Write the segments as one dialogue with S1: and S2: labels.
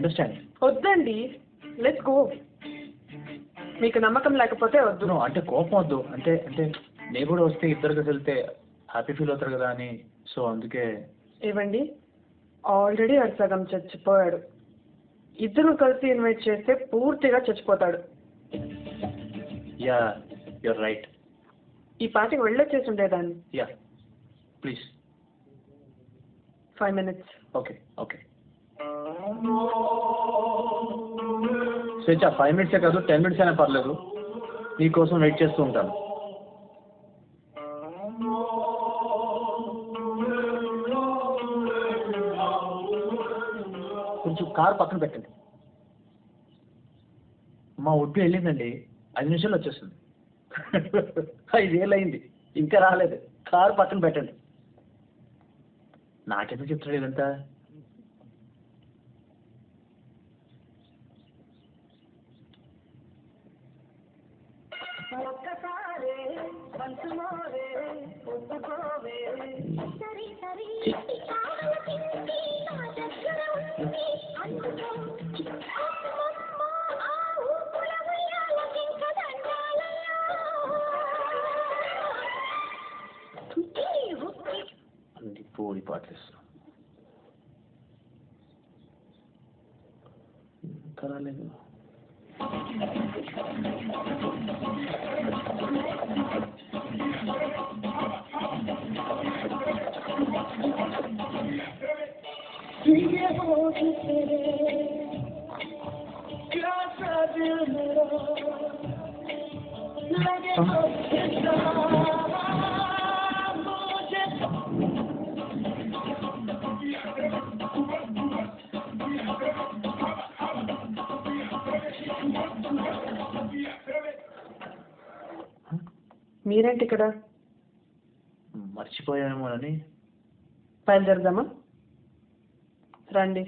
S1: Understand.
S2: వద్దండి, let's go. మీకు నమ్మకం లేకపోతే వద్దు.
S1: అంటే కోపం వద్దు, అంటే అంటే నేను కూడా వస్తే ఇద్దరు కలిసి వెళ్తే హ్యాపీ ఫీల్ అవుతారు కదా అని. సో అందుకే.
S2: ఇవ్వండి, ఆల్రెడీ వాడు సగం చచ్చిపోయాడు. ఇద్దరు కలిసి ఇన్వైట్ చేస్తే పూర్తిగా చచ్చిపోతాడు.
S1: Yeah, you're right.
S2: ఈ పార్టీకి వెళ్ళొచ్చేసి ఉండేదాన్ని.
S1: Yeah please.
S2: 5 minutes.
S1: Okay okay. స్వేచ్ఛ 5 minutes కాదు 10 minutes అయినా పర్లేదు, నీకోసం వెయిట్ చేస్తూ ఉంటాను. కొంచెం కార్ పక్కన పెట్టండి. మా ఒడ్డు వెళ్ళిందండి, 5 నిమిషాలు వచ్చేస్తుంది. 5 ఏళ్ళు అయింది ఇంకా రాలేదు. కార్ పక్కన పెట్టండి. నాకెందుకు చెప్తాడు ఇదంతా? అన్ని పూరి పాటలు ఇంకా రాలేదు.
S2: మీరేంటి ఇక్కడ?
S1: మర్చిపోయామోనని.
S2: బయలుదేరదామా? రండి.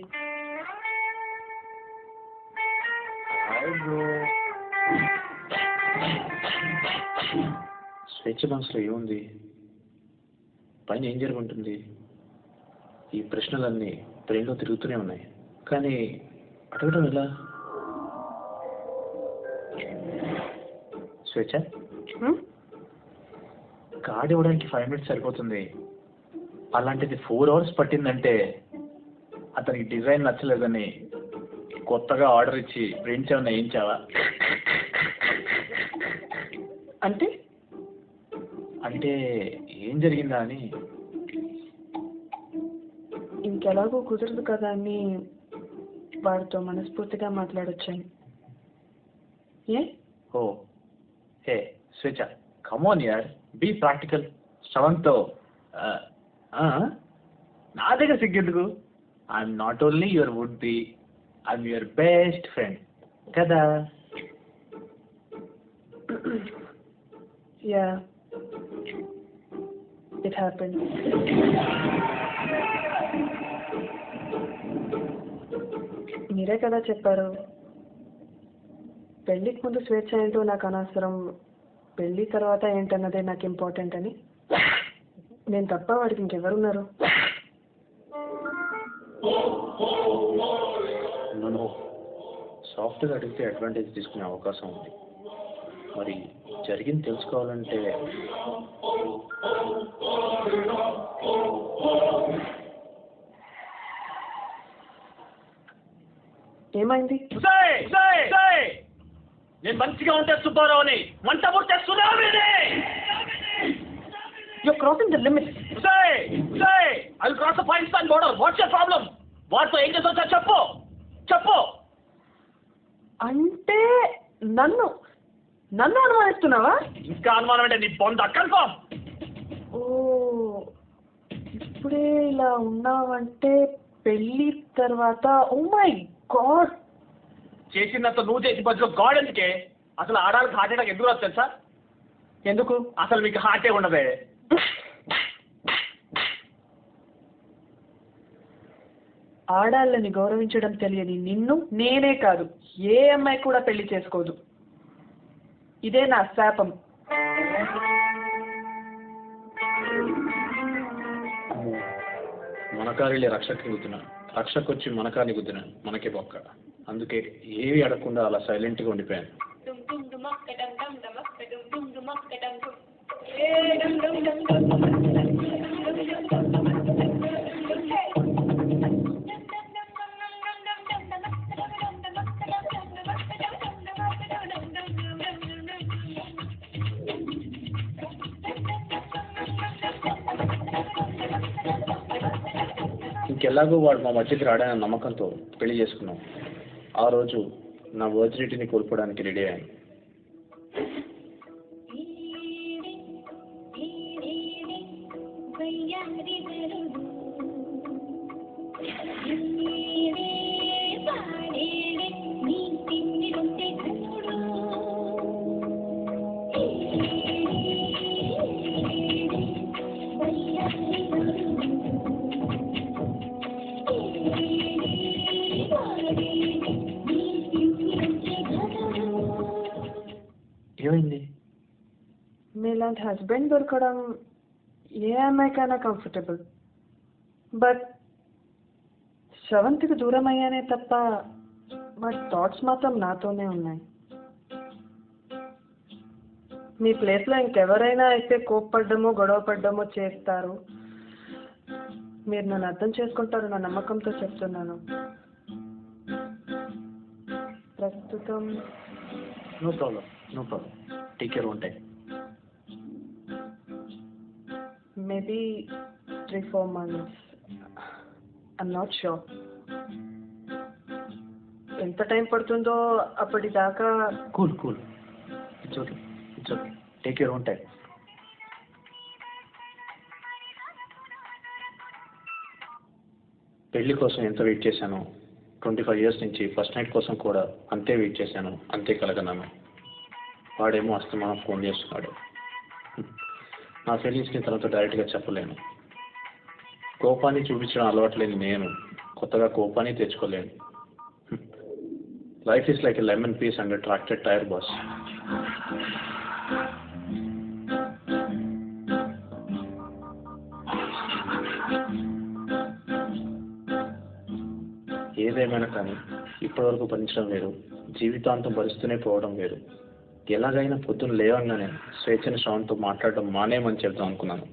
S1: స్వేచ్ఛ మనసులో ఏముంది? పైన ఏం జరుగుంటుంది? ఈ ప్రశ్నలన్నీ బ్రెయిన్లో తిరుగుతూనే ఉన్నాయి, కానీ అడగడం ఎలా? స్వేచ్ఛ, కార్డ్ ఇవ్వడానికి 5 minutes సరిపోతుంది. అలాంటిది 4 hours పట్టిందంటే అతనికి డిజైన్ నచ్చలేదని కొత్తగా ఆర్డర్ ఇచ్చి ప్రింట్స్ ఏమన్నా వేయించావా?
S2: అంటే
S1: అంటే ఏం జరిగిందా అని.
S2: ఇంకెలాగో కుదరదు కదా అని వాడితో మనస్ఫూర్తిగా మాట్లాడొచ్చాను. ఏ?
S1: ఓ హే స్వేచ్ఛ, కమోన్ యార్, బీ ప్రాక్టికల్. శ్రవంత్తో నా దగ్గర సిగ్గెందుకు? I'm not only your would be, I'm your best friend కదా.
S2: Yeah, it happened. మీరే కదా చెప్పారు, పెళ్ళికి ముందు స్వేచ్ఛ ఏంటో నాకు అనవసరం, పెళ్ళి తర్వాత ఏంటన్నదే నాకు ఇంపార్టెంట్ అని. నేను తప్ప వాడికి ఇంకెవరున్నారు?
S1: నన్ను సాఫ్ట్గా అడిగితే అడ్వాంటేజ్ తీసుకునే అవకాశం ఉంది. మరి జరిగింది తెలుసుకోవాలంటే
S2: ఏమైంది?
S1: నేను మంచిగా ఉంటే సుబ్బారావుని మంట పుట్టే సునామీని.
S2: You're crossing the limit.
S1: I'll cross the Pakistan border. What's your problem? వాటితో ఏం చేసావు చెప్పు చెప్పు.
S2: అంటే నన్ను అనుమానిస్తున్నావా?
S1: ఇంకా అనుమానం అంటే నీ బొంద కన్ఫర్మ్.
S2: ఓ, ఇప్పుడే ఇలా ఉన్నావంటే పెళ్ళి తర్వాత ఓ మై గాడ్.
S1: చేసినంత నువ్వు చేసి బదులు గాడ్ ఎందుకే? అసలు ఆడాలకు హార్ట్ అటాక్ ఎందుకు రాదు తెలుసా?
S2: ఎందుకు?
S1: అసలు మీకు హార్టే ఉండదే.
S2: ఆడాళ్ళని గౌరవించడం తెలియని నిన్ను నేనే కాదు, ఏ అమ్మాయి కూడా పెళ్లి చేసుకోదు. ఇదే నా శాపం.
S1: మనకారిలే రక్ష తిరుగుతున్నా, రక్షకొచ్చి మనకాన్ని గుద్దిన మనకే బొక్క. అందుకే ఏవి అడగకుండా అలా సైలెంట్గా ఉండిపోయాను. ఇంకెలాగో వాడు మా మధ్యకి రాడనే నమ్మకంతో పెళ్లి చేసుకున్నాం. ఆ రోజు నా వర్జినిటీని కోల్పోవడానికి రెడీ అయ్యాను. ఏమైంది?
S2: మీలాంటి హస్బెండ్ దొరకడం ఏ అమ్మాయికైనా కంఫర్టబుల్. బట్ శ్రవంతికి దూరం అయ్యానే తప్ప వాటి థాట్స్ మాత్రం నాతోనే ఉన్నాయి. మీ ప్లేస్లో ఇంకెవరైనా అయితే కోప్పడ్డమో గొడవ పడ్డమో చేస్తారు. మీరు నన్ను అర్థం చేసుకుంటారు నా నమ్మకంతో చెప్తున్నాను. ప్రస్తుతం
S1: నో ప్రాబ్లం, టేక్ కేర్. ఉంటాయి
S2: maybe 3-4 months. I'm not sure ఎంత టైం పడుతుందో అప్పటిదాకా.
S1: Cool it's okay, take care. ఉంటాయి. పెళ్లి కోసం ఎంత వెయిట్ చేశానో 25 years నుంచి ఫస్ట్ నైట్ కోసం కూడా అంతే వెయిట్ చేశాను, అంతే కలగన్నాను. వాడేమో అస్తమానం ఫోన్ చేస్తున్నాడు. నా ఫీలింగ్స్ని తనతో డైరెక్ట్గా చెప్పలేను. కోపాన్ని చూపించడం అలవాట్లేని నేను కొత్తగా కోపాన్ని తెచ్చుకోలేను. Life is like a lemon piece and ట్రాక్టెడ్ టైర్ బాస్. ఏదేమైనా కానీ ఇప్పటివరకు భరించడం వేరు, జీవితాంతం భరిస్తూనే పోవడం వేరు. ఎలాగైనా పొద్దున్న లేవంగానే స్వేచ్ఛని శ్రవంతితో మాట్లాడడం మానేయమని చెప్దాం అనుకున్నాను.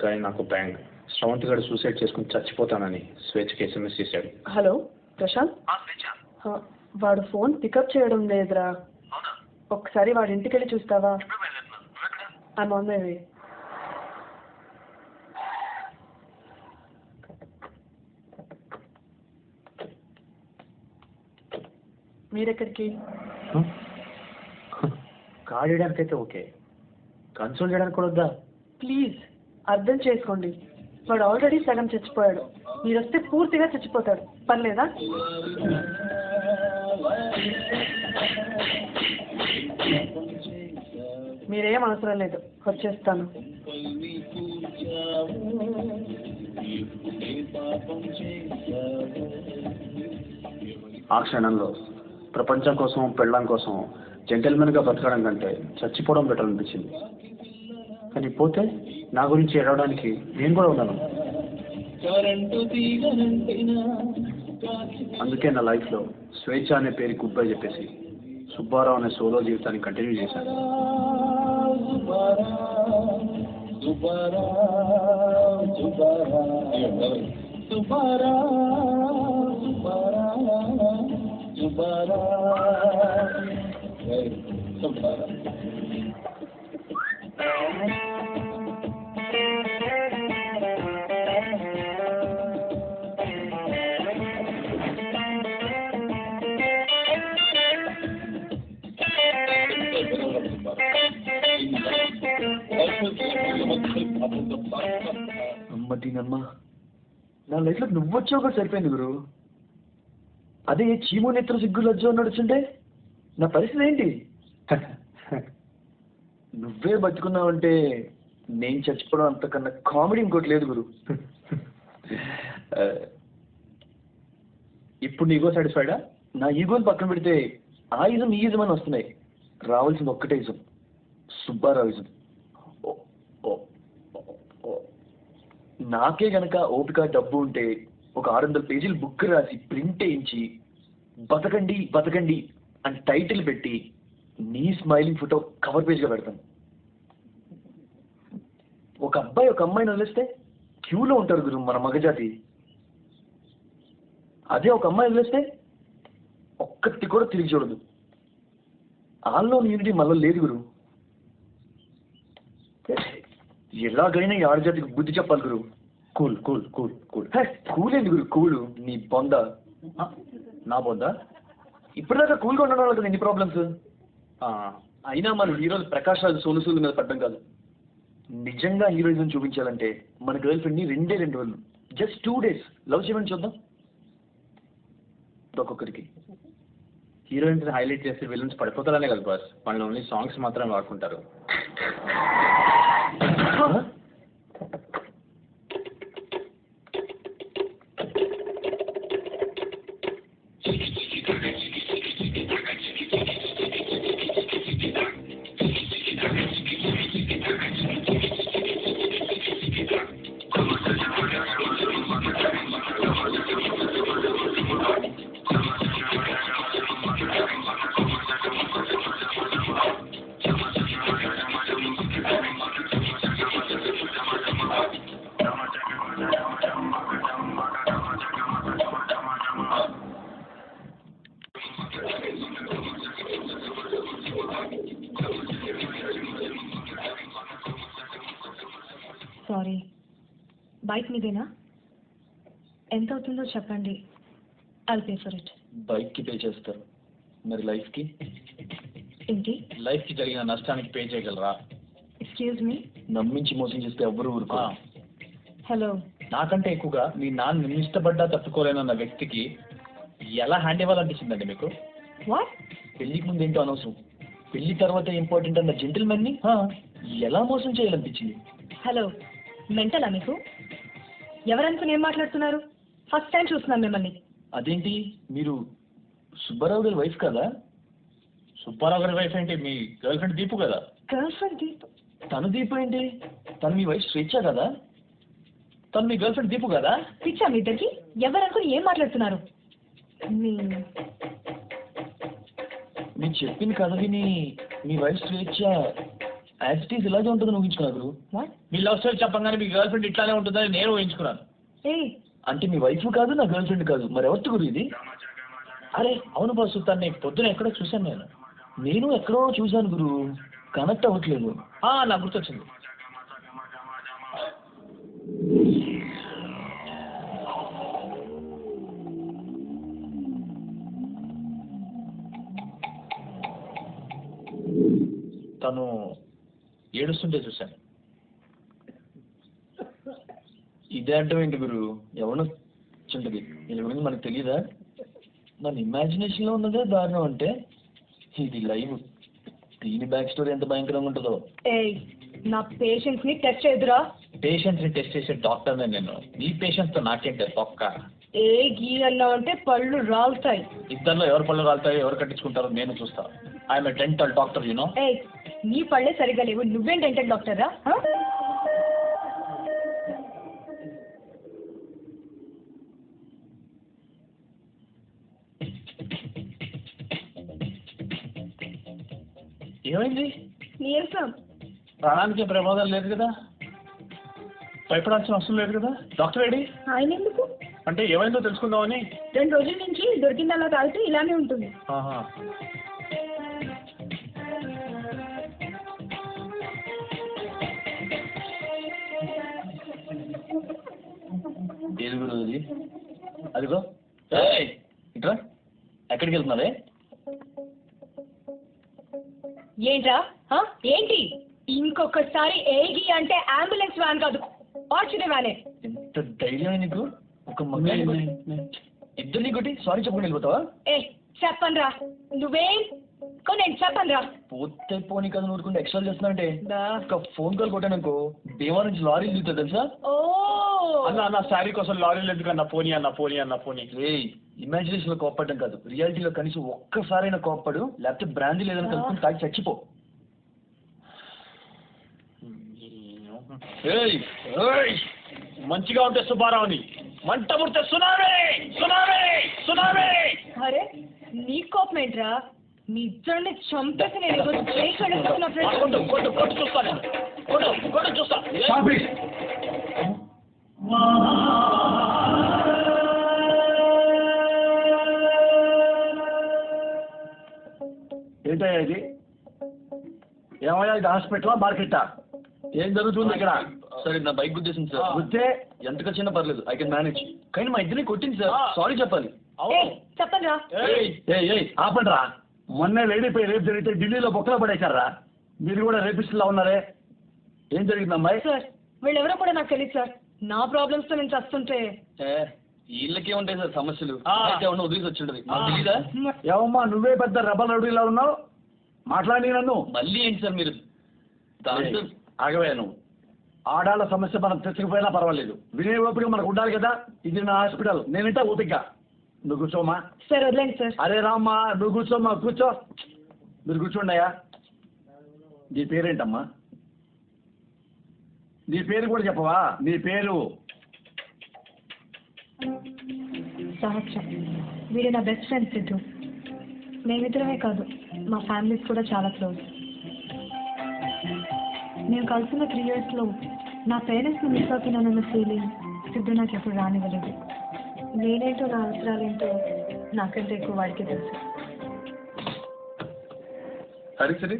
S1: కానీ నాకు బ్యాంక్ శ్రవంతి గడు సూసైడ్ చేసుకుని చచ్చిపోతానని స్వేచ్ఛకి SMS చేశాడు.
S2: హలో ప్రశాంత్, వాడు ఫోన్ పికప్ చేయడం లేదురా. ఒకసారి వాడి ఇంటికి వెళ్ళి చూస్తావా? I'm on my way. మీరెక్కడికి?
S1: కాల్ చేయడానికి అయితే ఓకే, కన్సోల్ చేయడానికి కూడా వద్దా?
S2: ప్లీజ్ అర్థం చేసుకోండి. వాడు ఆల్రెడీ సగం చచ్చిపోయాడు. మీరు వస్తే పూర్తిగా చచ్చిపోతాడు. పర్లేదా? మీరేం అవసరం లేదు, వచ్చేస్తాను.
S1: ఆ క్షణంలో ప్రపంచం కోసం పెళ్ళాం కోసం జెంటల్మెన్గా బతకడం కంటే చచ్చిపోవడం బెటర్ అనిపించింది. కానీ పోతే నా గురించి ఏడవడానికి నేను కూడా ఉన్నాను. అందుకే నా లైఫ్లో స్వేచ్ఛ అనే పేరు గుడ్ బై చెప్పేసి సుబ్బారావు అనే సోలో జీవితాన్ని కంటిన్యూ చేశాను.
S3: అమ్మ నా లైఫ్లో నువ్వు వచ్చావు కూడా సరిపోయింది గురు. అదే చీము నెత్తులు సిగ్గులు వచ్చో నడుచుంటే నా పరిస్థితి ఏంటి? నువ్వే బతుకున్నావంటే నేను చచ్చిపోవడం అంతకన్నా కామెడీ ఇంకోటి లేదు గురు.
S1: ఇప్పుడు నీ ఈగో సాటిస్ఫైడా?
S3: నా ఈగోని పక్కన పెడితే ఆ ఇజం ఈ ఇజం అని వస్తున్నాయి. రావాల్సింది ఒక్కటే ఇజం, సుబ్బారావు ఇజం. నాకే గనక ఓపిక డబ్బు ఉంటే ఒక 600 పేజీలు బుక్ రాసి ప్రింట్ వేయించి బతకండి బతకండి అని టైటిల్ పెట్టి నీ స్మైలింగ్ ఫోటో కవర్ పేజ్గా పెడతాను. ఒక అబ్బాయి ఒక అమ్మాయిని వదిలేస్తే క్యూలో ఉంటారు గురు మన మగజాతి. అదే ఒక అమ్మాయి వదిలేస్తే ఒక్కటి కూడా తిరిగి చూడదు. ఆల్లో యూనిటీ మళ్ళీ లేదు గురు. ఎలాగైనా ఈ ఆడజాతికి బుద్ధి చెప్పాలి గురు.
S1: Cool cool cool cool.
S3: Cool ఏంటి గురు కూలు? నీ బొంద.
S1: నా బొద్దా?
S3: ఇప్పటిదాకా కూల్గా ఉండడం వల్ల కదా ఎన్ని ప్రాబ్లమ్స్. అయినా మన హీరోలు ప్రకాష్ రాజు సోనుసూలు మీద పడ్డం కాదు. నిజంగా హీరోయిజం చూపించాలంటే మన గర్ల్ ఫ్రెండ్ని 2 రోజులు జస్ట్ 2 days లవ్ చేయమని చూద్దాం. ఒక్కొక్కరికి
S1: హీరోయిన్స్ హైలైట్ చేసి విలన్స్ పడిపోతారనే కదా బాస్, వాళ్ళు ఓన్లీ సాంగ్స్ మాత్రమే వాడుకుంటారు.
S4: సారీ, బైక్ మీదేనా? ఎంత అవుతుందో చెప్పండి, ఐల్ పే ఫర్ ఇట్.
S3: బైక్కి పే చేస్తారు, మరి లైఫ్కి?
S4: ఏంటి?
S1: లైఫ్కి జరిగిన నష్టానికి పే చేయగలరా?
S4: Excuse me.
S3: నమ్మించి మోసం చేస్తే ఎవ్వరు ఊరుకో.
S4: హలో.
S1: నాకంటే ఎక్కువగా మీ నాన్న నిన్ను ఇష్టపడ్డా తట్టుకోలేనన్న వ్యక్తికి ఎలా హ్యాండ్ ఇవ్వాలనిపించిందండి మీకు?
S4: వాట్?
S3: పెళ్లికి ముందు ఏంటో అనవసరం, పెళ్లి తర్వాత ఇంపార్టెంట్ అన్న జెంటిల్మెన్ని ఎలా మోసం చేయాలనిపించింది?
S4: హలో, మెంటలా మీకు? ఎవరనుకుని ఏం మాట్లాడుతున్నారు? ఫస్ట్ టైం చూస్తున్నాను మిమ్మల్ని.
S3: అదేంటి, మీరు సుబ్బారావు గారి వైఫ్ కదా?
S1: సుబ్బారావు గారి వైఫ్ ఏంటి? మీ గర్ల్ ఫ్రెండ్ దీపు కదా?
S4: Girl friend Deepu?
S3: తను దీపు ఏంటి? తను మీ వైఫ్ స్వేచ్ఛ కదా?
S1: తను మీ గర్ల్ ఫ్రెండ్ దీపు కదా?
S4: పిచ్చా మీ ఇద్దరికి? ఎవరనుకుని ఏం మాట్లాడుతున్నారు?
S3: నేను చెప్పింది కథ విని మీ వైఫ్ స్వేచ్ఛ యాజ్ ఇట్ ఈస్ ఇలాగే ఉంటుందని ఊహించుకున్నారు.
S1: మీ లవ్ స్టోరీ చెప్పగానే మీ గర్ల్ ఫ్రెండ్ ఇట్లానే ఉంటుందని నేను ఊహించుకున్నాను.
S3: అంటే మీ వైఫ్ కాదు, నా గర్ల్ ఫ్రెండ్ కాదు, మరి ఎవరి గురు ఇది?
S1: అరే అవును బాసు, తన్ని పొద్దున ఎక్కడో చూశాను నేను.
S3: నేను ఎక్కడో చూశాను గురు, కనెక్ట్ అవ్వట్లేదు.
S1: నాకు గుర్తొచ్చింది. తను ఏడుస్తుంటే చూశాను.
S3: ఇదే అర్థం ఏంటి గురు? ఎవరు చుంటది వీళ్ళ గురించి మనకు తెలియదా? మన ఇమాజినేషన్లో ఉన్నదే దారుణం అంటే ఇది లైవ్. దీని బ్యాక్ స్టోరీ ఎంత భయంకరంగా ఉంటుందో.
S4: నా పేషెంట్స్ ని టెస్ట్ చేదురా.
S1: పేషెంట్స్ ని టెస్ట్ చేసే డాక్టర్నే నేను. నీ పేషెంట్స్ తో నాకేంటే పక్క.
S4: గీ అన్నా అంటే పళ్ళు రాలుతాయి.
S1: ఇద్దరిలో ఎవరు పళ్ళు రాలుతాయో ఎవరు కట్టించుకుంటారో నేను చూస్తా. I'm a dental doctor you know.
S4: నీ పళ్ళే సరిగా లేవు, నువ్వేం డెంటల్ డాక్టరా?
S1: ఏమైంది?
S4: నీరసం.
S1: ప్రాణానికి ప్రమాదం లేదు కదా, భయపడాల్సిన అవసరం లేదు కదా. Doctor AD?
S4: ఆయన ఎందుకు
S1: అంటే ఏమైందో తెలుసుకుందామని.
S4: 2 రోజుల నుంచి దొరికిందల్లా తాగితే ఇలానే ఉంటుంది.
S3: ఏది గురు అది? అదిగో ఇట్రా. ఎక్కడికి వెళ్తున్నారే?
S4: ఏంట్రా? ఏంటి? ఇంకొకసారి ఏగి అంటే అంబులెన్స్ వ్యాన్ కాదు, ఆర్చిడే వ్యానే.
S3: ఎంత ధైర్యం నీకు? ఒక మగాడి ఇద్దరిని కొట్టి సారీ చెప్పుకుని వెళ్ళిపోతావా?
S4: చెప్పనురా. నువ్వేం నేను చెప్పనురా.
S3: పోతే పోనీ కదా నూరుకుంటే ఎక్స్ట్రా చేస్తున్నావంటే. ఒక ఫోన్ కాల్ కొట్టానుకో భీమా నుంచి లారీలు దిగుతా తెలుసా?
S1: అన్న శారీ కోసం లారీలు ఎందుకన్నా? పోనీ అన్న, పోనీ అన్న, పోనీ.
S3: ఇమాజినేషన్ లో కోప్పడడం కాదు, రియాలిటీలో కనీసం ఒక్కసారైనా కోప్పడు, లేకపోతే బ్రాందీ లేదని కలుపుకుని తాగి చచ్చిపో.
S1: మంచిగా ఉంటే సుబ్బారావుని,
S3: మంట పుడితే సునామీ సునామీ సునామీ.
S4: అరే నీ కోపం ఏంట్రా? నీ ఇద్దరిని చంపేసి నేను ఈరోజు జైలుకి వెళ్ళిపోతున్నా ఫ్రెండ్స్.
S3: కొట్టు కొట్టు కొట్టు చూస్తాను, కొట్టు కొట్టు చూస్తా.
S5: ఏంటయ్యా ఇది? ఏమయ్యా ఇది హాస్పిటలా మార్కెటా? ఏం జరుగుతుంది ఇక్కడ?
S3: సరే నా బైక్ గుద్దేసింది సార్.
S5: గుద్దే
S3: ఎంత ఖర్చైనా పర్లేదు, ఐ కెన్ మేనేజ్. కానీ మా ఇద్దరిని కొట్టింది సార్, సారీ చెప్పాలి.
S4: చెప్పండి రా.
S5: ఆపండిరా. మొన్నే లేడీపై రేపు జరిగితే ఢిల్లీలో బొక్కలో పడేశారా? మీరు కూడా రేపిస్టులా ఉన్నారే, ఏం జరిగింది అమ్మాయి?
S4: సార్ వీళ్ళెవరో కూడా నాకు తెలియదు సార్. నా ప్రాబ్లమ్స్ తో నేను చస్తుంటే
S3: వీళ్ళకే ఉంటాయి సార్ సమస్యలు. ఏమన్నా వదిలేసి వచ్చింటది తెలీదా?
S5: ఏమమ్మా నువ్వే పెద్ద రెబల్ రౌడీలా ఉన్నావు, మాట్లాడి నన్ను.
S3: మళ్ళీ ఏంటి సార్ మీరు? దాంతో
S5: ఆగవే నువ్వు. ఆడాళ్ళ సమస్య మనం తెచ్చుకుపోయినా పర్వాలేదు, వినే ఓపిక మనకు ఉండాలి కదా. ఇది నా హాస్పిటల్, నేనింటా ఓపిక. నువ్వు కూర్చోమ్మా.
S4: సార్ వదిలేండి సార్.
S5: అరే రామ్మా, నువ్వు కూర్చోమ్మా, కూర్చో. మీరు కూర్చోండి అయ్యా. నీ పేరేంటమ్మా? నీ పేరు కూడా చెప్పవా? నీ పేరు?
S4: సహస్రం. వీడు నా బెస్ట్ ఫ్రెండ్ సిద్ధు. మేమిద్దరమే కాదు, మా ఫ్యామిలీస్ కూడా చాలా క్లోజ్. నేను కలిసిన 3 yearsలో నా పేరెంట్స్ని మిస్ అవుతున్నానన్న ఫీలింగ్ సిద్ధు నాకు ఎప్పుడు రానివ్వలేదు. నేనేంటో నా అవసరాలేంటో నాకంటే ఎక్కువ వాడికి తెలుసు.
S3: సరే సరే.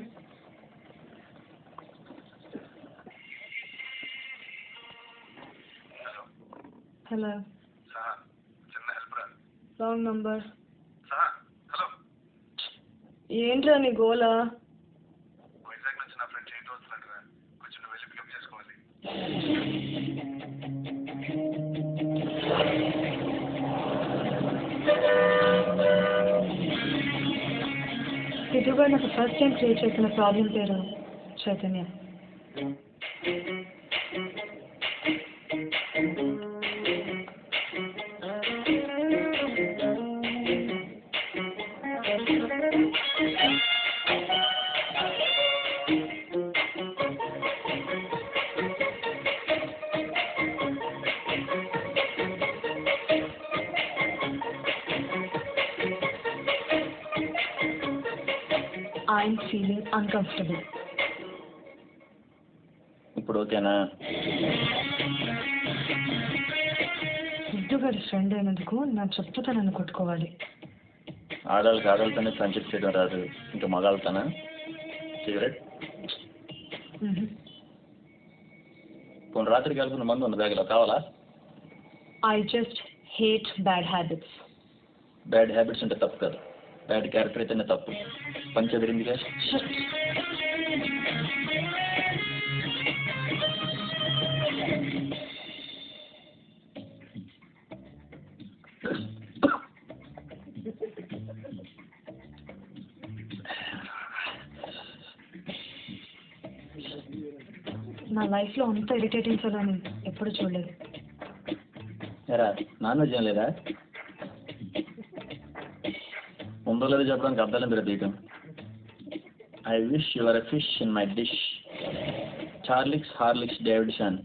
S4: హలో. Wrong number. ఏంట్రా నీ గోలా?
S6: వైజాగ్ నుంచి నా ఫ్రెండ్ చేతి వస్తున్నట్టుగా, కొంచెం నువ్వు వెళ్ళి పికప్ చేసుకోవాలి.
S4: సిద్ధు గారు నాకు ఫస్ట్ టైం క్రియేట్ చేసిన ప్రాబ్లం పేరు చైతన్య. I'm feeling uncomfortable.
S3: ఇప్పుడు ఓకేనా?
S4: సిద్ధు గారి ఫ్రెండ్ అయినందుకు నా చెప్పుతో నన్ను కొట్టుకోవాలి.
S3: ఆడాళ్ళకి ఆడాలతోనే ఫ్రెండ్షిప్ చేయడం రాదు, ఇంకా మగాళ్ళతోనా? సిగరెట్ కొన్ని రాత్రికి వెళ్తున్న మందు ఉన్న బ్యాగ్లో కావాలా?
S4: I just hate bad habits.
S3: Bad habits అంటే తప్పు కాదు, బ్యాడ్ క్యారెక్టర్ అయితేనే తప్పు. పని చదివిందిగా.
S4: నా లైఫ్లో అంత ఇరిటేటింగ్ ఫెలోని ఎప్పుడు చూడలేదు.
S3: ఎరా నాన్ వెజ్ ఏం లేదా? ఉందో లేదో చెప్పడానికి అర్థాలు మీరు తీయటం. I wish your a fish in my dish. చార్లిక్స్ హార్లిక్స్ డేవిడ్సన్.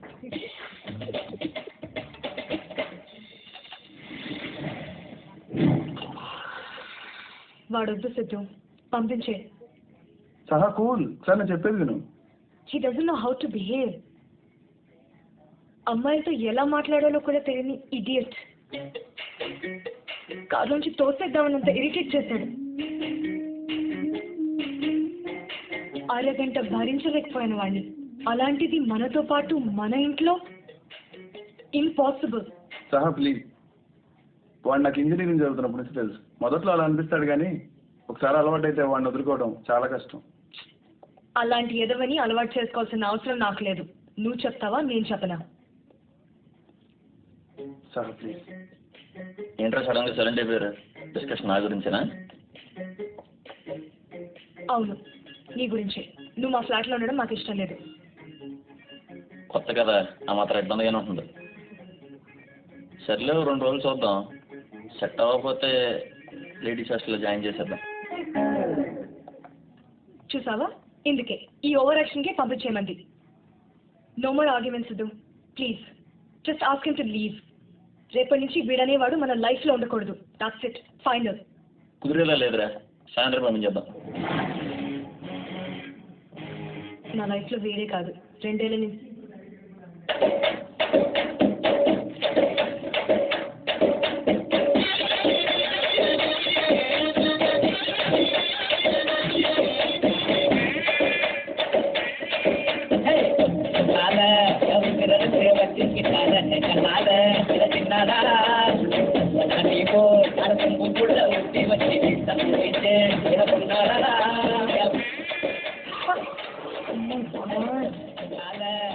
S4: వాడొద్దు సిద్ధు, పంపించే.
S5: సహా కూల్ సార్, నేను చెప్పేది విను.
S4: He doesn't know how to behave. అమ్మాయిలతో ఎలా మాట్లాడాలో కూడా తెలియని ఇడియట్. కారు నుంచి తోసేద్దామన్నంత ఇరిటేట్ చేశాడు. అరగంట భరించలేకపోయిన వాడిని, అలాంటిది మనతో పాటు మన ఇంట్లో. ఇంపాసిబుల్.
S5: సహా ప్లీజ్, వాడు నాకు ఇంజనీరింగ్ చదువుతున్నప్పుడు నుంచి తెలుసు. మొదట్లో అలా అనిపిస్తాడు కానీ ఒకసారి అలవాటు అయితే వాడిని వదులుకోవడం చాలా కష్టం.
S4: అలాంటి ఎదవని అలవాటు చేసుకోవాల్సిన అవసరం నాకు లేదు. నువ్వు చెప్తావా, నేను చెప్పనా?
S5: సహా ప్లీజ్.
S3: ఏంట్రా సడన్గా సైలెంట్ అయిపోయారు? డిస్కషన్ నా గురించేనా?
S4: అవును, నీ గురించి. నువ్వు మా ఫ్లాట్లో ఉండడం మాకు ఇష్టం లేదు.
S3: కొత్త కదా, ఆ మాత్రం ఇబ్బందిగానే ఉంటుంది. సర్లే 2 రోజులు చూద్దాం, సెట్ అవ్వకపోతే లేడీస్ హాస్టల్లో జాయిన్ చేసేద్దాం.
S4: చూసావా, ఇందుకే ఈ ఓవర్ యాక్షన్కే పంపించేయమంది. No more arguments Siddhu, please just ask him to leave. రేపటి నుంచి వీడనేవాడు మన లైఫ్లో ఉండకూడదు. That's it, final.
S3: కుదిరేలా లేదురా, సాయంత్రం పంపించేద్దాం.
S4: నా లైఫ్లో వీడే కాదు, 2 ఏళ్ళ నుంచి.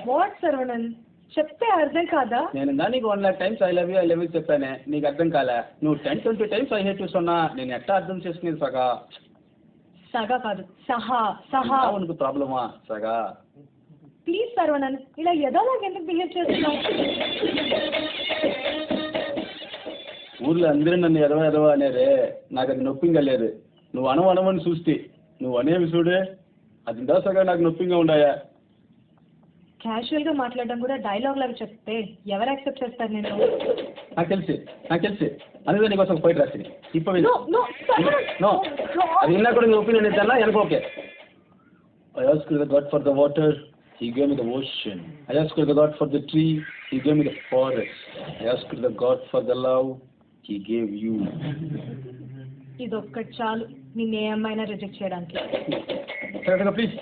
S4: వాట్ సర్వణన్, చెప్తే అర్థం కాదా?
S7: నేను నీకు 1 lakh times I love you చెప్పానే, నీకు అర్థం కాలే. నువ్వు 10-20 times ఐ హేట్ యూ సొన్నా, నేను ఎట్లా అర్థం చేసుకునేది సగా?
S4: సగా కాదు, సహా. సహా
S7: ఉనకు ప్రాబ్లమా సగా?
S4: ప్లీజ్ సర్వణన్, ఇలా ఎదోలాగా ఎందుకు బిహేవ్ చేస్తున్నావు?
S7: ఊర్లో అందరూ నన్ను ఎదవ అనేదే, నాకు అది నొప్పింగా లేదు. నువ్వు అనవని చూస్తే, నువ్వు అనేవి చూడే, అది ఇందా సగా నాకు నొప్పింగా ఉండాయా?
S4: క్యాజువల్ గా మాట్లాడడం కూడా డైలాగ్ లాగా చెప్తే ఎవరు యాక్సెప్ట్ చేస్తారు? నేను
S7: నాకు తెలిసి అందుకే నీకోసం ఫైట్ రాసింది. ఇప్పుడు నో, అది విన్నా కూడా నీ ఒపీనియన్ ఇద్దా వెనక okay. I asked the God for the water, He gave me the ocean. I asked the God for the tree, He gave me the forest. I asked the God for the love, He gave you.
S4: ఇదొక్కటి చాలు నిన్ను ఏ అమ్మాయినా reject చేయడానికి.
S7: Please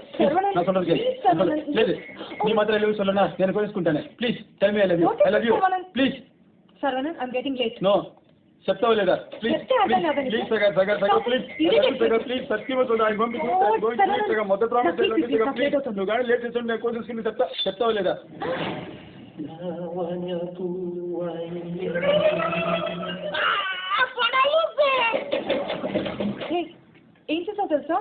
S7: లేదు, నీ మాత్రం love సొల్లనా, నేను కొనుక్కుంటానే. Please tell me I love you please.
S4: Saravanan, I'm getting late.
S7: No, చెప్తావా లేదా? ప్లీజ్ ప్లీజ్ సత్యవద్దు, ఆయన పంపించి మొదటి ప్రామిస్ ప్లీజ్. నువ్వు కానీ లేట్ చేసి నేను కోసేసుకుని చెప్తావా లేదా?
S4: ఏం చేసావు తెలుసా?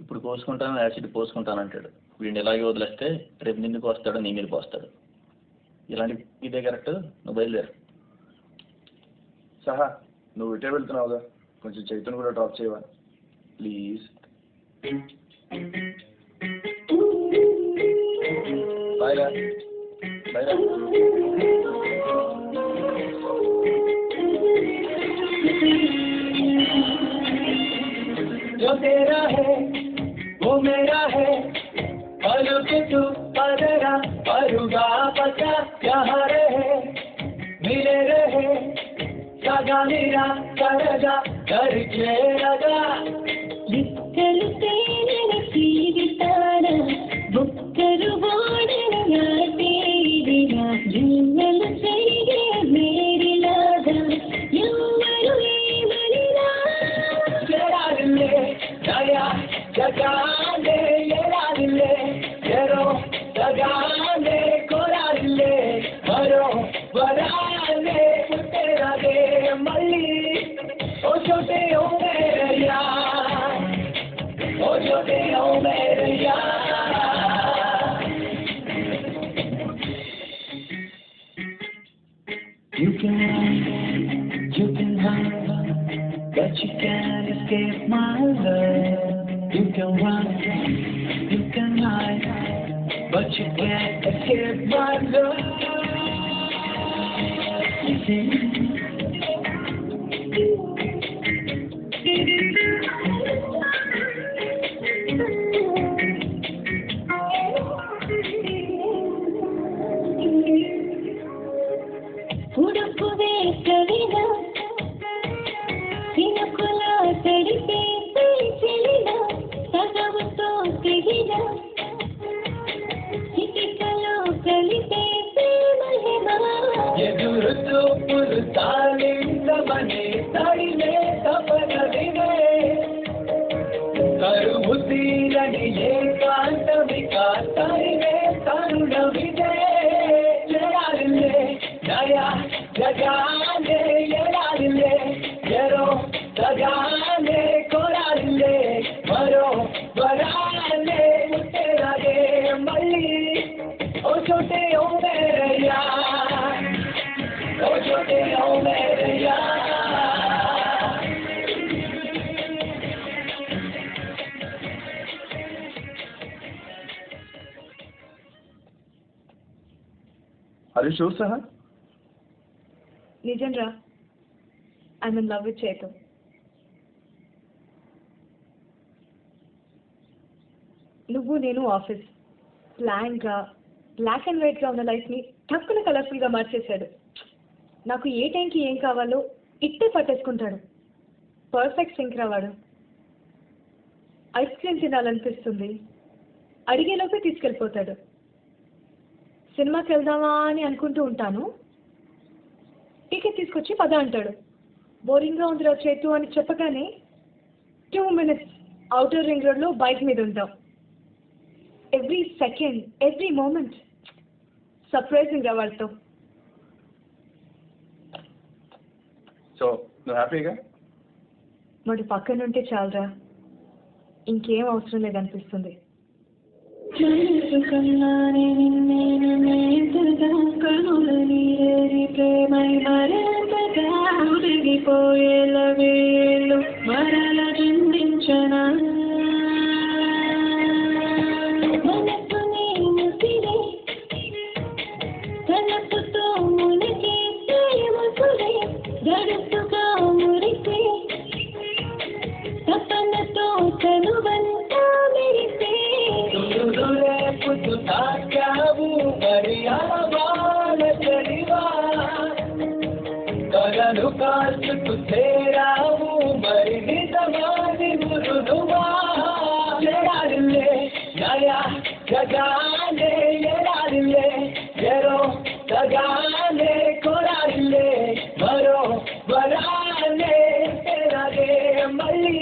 S3: ఇప్పుడు కోసుకుంటాను, యాసిడ్ పోసుకుంటానంటాడు. వీడిని ఇలాగే వదిలేస్తే రేపు నిన్ను పోస్తాడు, నీ మీద పోస్తాడు. ఇలాంటి ఇదే కరెక్ట్. నువ్వు బయలుదేరు.
S6: సహా, నువ్వు ఇటే వెళ్తున్నావుగా, కొంచెం చైతన్య కూడా డ్రాప్ చేయవా ప్లీజ్? బాయ్రా బాయ్రా.
S8: जो तेरा है वो मेरा है, पलू के तू पदरा परुगा पता यहाँ रहे, मिले रहे सगा मेरा करगा करके लगा.
S9: లిక్కలు తేనెల తీరితాడ బుక్కరు బోడల నాటేదిగా జున్నలు చెరిగే మేరిలాగా ఎవ్వరు ఏమనిరా.
S8: జరాలిల్లే దయా జగాలే ఎరాలిల్లే జరో జగాలే కొరాలిల్లే మరో వరాలే పుట్టేరాగే మళ్ళీ. ఓ చోటే ఓ మేరయ్యా, ఓ చోటే ఓ మేరయ్యా. You can run, but you can't escape my love. You can run, you can hide, but you can't escape my love. You see?
S9: ఉడుపు వేసవిగా చినుకులా తడిపే చెలిగా సగవుతో తెగిన చిటికలో కలిపే మహిమా.
S8: ఎదురు చూపులు తాళిందమని తడిలే తపన వినే, కరువు తీరని ఏకాంతమిక తరివే తరుణమిదే. జయాలిల్లే దయా జగాలే ఎరాలిల్లే జరో జగాలే కొరాలిల్లే మరో వరాలే ముట్టేరాగే మళ్ళీ. ఓ చోటే ఓ మేరయ్యా, ఓ చోటే ఓ మేరయ్యా.
S6: Are you sure, Saha?
S4: నిజం రా, ఐఎమ్ ఇన్ లవ్ విత్ చేతు. నువ్వు నేను ఆఫీస్ ప్లాన్గా బ్లాక్ అండ్ వైట్గా ఉన్న లైఫ్ని తక్కువ కలర్ఫుల్గా మార్చేశాడు. నాకు ఏ టైంకి ఏం కావాలో ఇట్టే పట్టేసుకుంటాడు. పర్ఫెక్ట్ సింక్ రావాడు. ఐస్ క్రీమ్ తినాలనిపిస్తుంది, అడిగేలోపే తీసుకెళ్ళిపోతాడు. సినిమాకి వెళ్దామా అని అనుకుంటూ ఉంటాను, టికెట్ తీసుకొచ్చి పద అంటాడు. బోరింగ్గా ఉందిరా చేతు అని చెప్పగానే 2 minutes అవుటర్ రింగ్ రోడ్లో బైక్ మీద ఉంటాం. Every second, every moment surprising రా వాళ్ళతో.
S3: సో నువ్వు హ్యాపీగా?
S4: వాడు పక్కన ఉంటే చాలరా, ఇంకేం అవసరం లేదనిపిస్తుంది.
S9: మనసు కన్నానే నిన్నేను మేంతగా కనుల నీరేరి ప్రేమై మరింతగా ఉడిగిపోయేల వేళ్ళు మరల చిందించనా మనసు నేను సిరే తలపుతో మునిగి ప్రేమసురే గడుపుగా మురిసే తపనతో తనువంతా మెరిసే
S8: కలను కాల్చుకు చేరావు మరి నిజమాది మురుదువా ఎడారిల్లే నయా జగాలే ఎడారిల్లే ఎరో జగాలే కొరారిల్లే మరో వరాలే తెరగే మళ్ళీ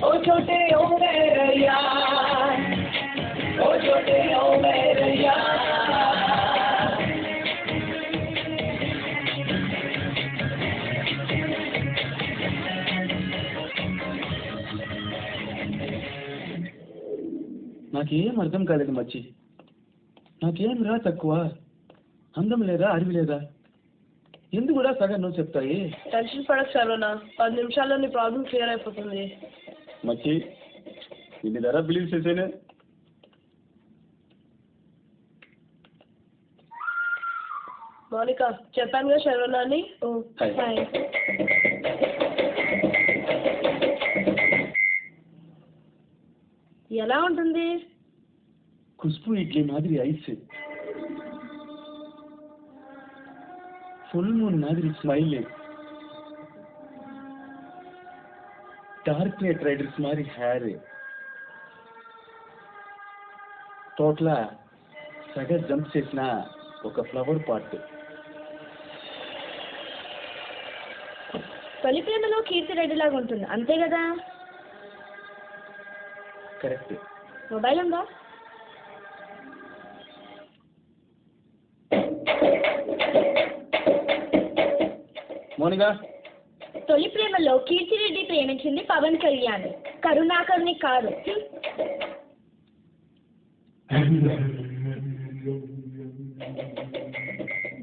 S8: ఓ చోటే ఓ మేరయ్యా ఓ చోటే ఓ మేరయ్యా.
S7: నాకేం అర్థం కాలేదు మచ్చి. నాకేం రా తక్కువ, అందం లేదా, అరివి లేదా, ఎందుకు కూడా సగం నువ్వు చెప్తాయి.
S2: టెన్షన్ పడకు సర్వనా, 10 నిమిషాల్లో నీ ప్రాబ్లం క్లియర్ అయిపోతుంది.
S7: మచ్చి ఇన్ని ధర బిలీవ్ చేసేనే.
S2: మౌనిక చెప్పాను కదా శర్వనా అని. ఓ హాయ్. ఎలా ఉంటుంది?
S7: ఖుష్బు ఇడ్లీ మాదిరి ఐస్, ఫుల్ మూన్ మాదిరి స్మైల్, డార్క్ నైట్ రైడర్స్ మాదిరి హెయిర్, తోటల సగ జంప్ చేసిన ఒక ఫ్లవర్ పాట్.
S4: తొలి ప్రేమలో కీర్తి రెడ్డి లాగా ఉంటుంది అంతే కదా?
S7: కరెక్ట్.
S4: మొబైల్ ఉందా?
S7: మౌనిక,
S4: తొలి ప్రేమలో కీర్తి రెడ్డి ప్రేమించింది పవన్ కళ్యాణ్, కరుణాకర్ని కాదు.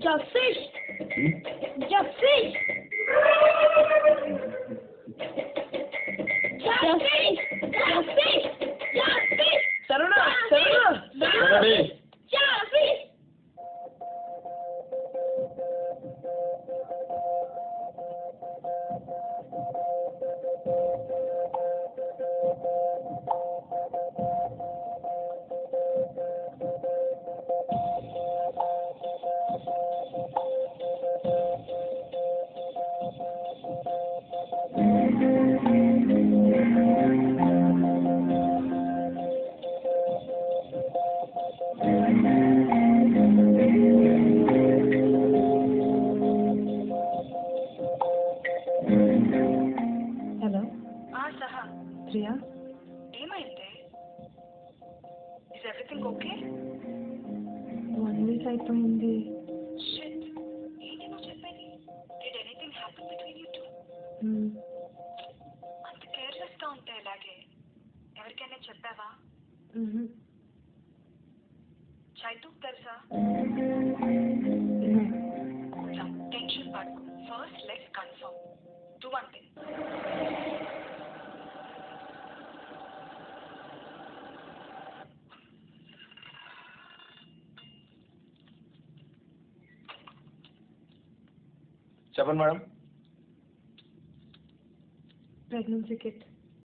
S4: Justice justice justice justice justice
S2: Sharvana Sharvana
S4: justice. Hello
S9: సహా
S4: ప్రియా,
S9: ఏమైంది? Is everything okay?
S4: 1 week అయిపోయింది.
S9: షిట్, ఏంటి నువ్వు చెప్పేది? Did anything happen between you two? అంత కేర్లెస్ గా ఉంటే ఇలాగే. ఎవరికైనా చెప్పావా? చైతూ తెలుసా? టెన్షన్ పడకు. First let's confirm. Do one thing.
S3: చెప్పండి మేడం.
S4: Pregnancy kit